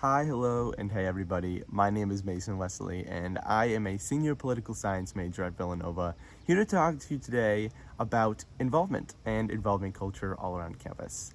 Hi, hello, and hey everybody. My name is Mason Wesley, and I am a senior political science major at Villanova, here to talk to you today about involvement and involvement culture all around campus.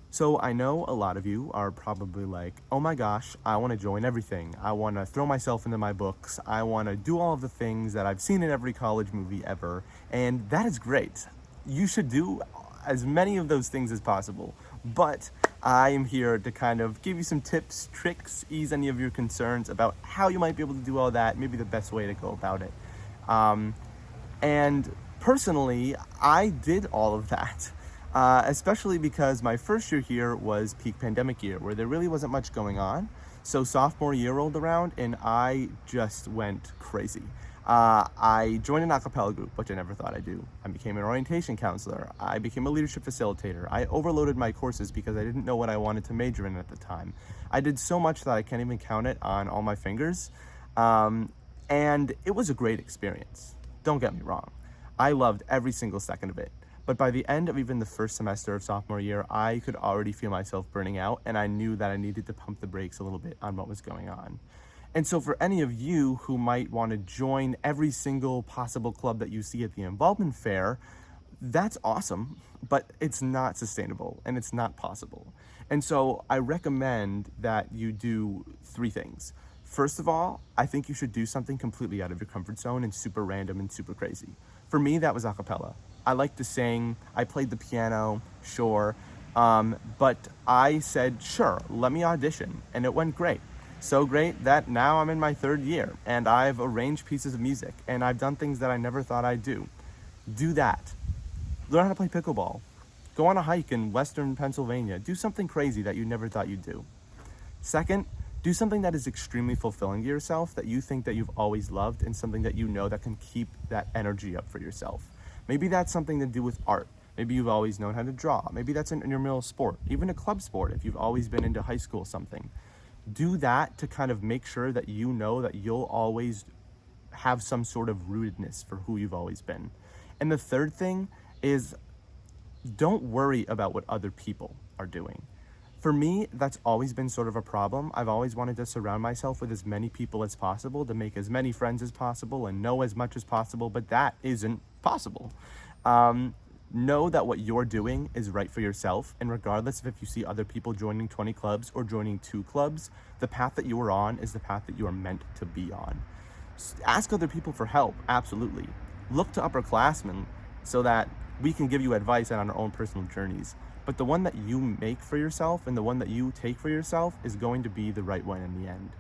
So I know a lot of you are probably like, oh my gosh, I want to join everything. I want to throw myself into my books. I want to do all of the things that I've seen in every college movie ever, and that is great. You should do as many of those things as possible, but I am here to kind of give you some tips, tricks, ease any of your concerns about how you might be able to do all that, maybe the best way to go about it. And personally, I did all of that, especially because my first year here was peak pandemic year, where there really wasn't much going on. So sophomore year rolled around, and I just went crazy. I joined an a cappella group, which I never thought I'd do. I became an orientation counselor. I became a leadership facilitator. I overloaded my courses because I didn't know what I wanted to major in at the time. I did so much that I can't even count it on all my fingers. And it was a great experience. Don't get me wrong. I loved every single second of it. But by the end of even the first semester of sophomore year, I could already feel myself burning out, and I knew that I needed to pump the brakes a little bit on what was going on. And so for any of you who might want to join every single possible club that you see at the involvement fair, that's awesome, but it's not sustainable and it's not possible. And so I recommend that you do three things. First of all, I think you should do something completely out of your comfort zone and super random and super crazy. For me, that was a cappella. I like to sing, I played the piano, sure, but I said, sure, let me audition, and it went great. So great that now I'm in my third year, and I've arranged pieces of music, and I've done things that I never thought I'd do. Do that. Learn how to play pickleball. Go on a hike in Western Pennsylvania. Do something crazy that you never thought you'd do. Second, do something that is extremely fulfilling to yourself, that you think that you've always loved, and something that you know that can keep that energy up for yourself. Maybe that's something to do with art. Maybe you've always known how to draw. Maybe that's an intramural sport, even a club sport if you've always been into high school something. Do that to kind of make sure that you know that you'll always have some sort of rootedness for who you've always been. And the third thing is, don't worry about what other people are doing. For me, that's always been sort of a problem. I've always wanted to surround myself with as many people as possible, to make as many friends as possible and know as much as possible, but that isn't possible. Know that what you're doing is right for yourself, and regardless of if you see other people joining 20 clubs or joining 2 clubs, the path that you are on is the path that you are meant to be on. Ask other people for help, absolutely. Look to upperclassmen so that we can give you advice on our own personal journeys. But the one that you make for yourself and the one that you take for yourself is going to be the right one in the end.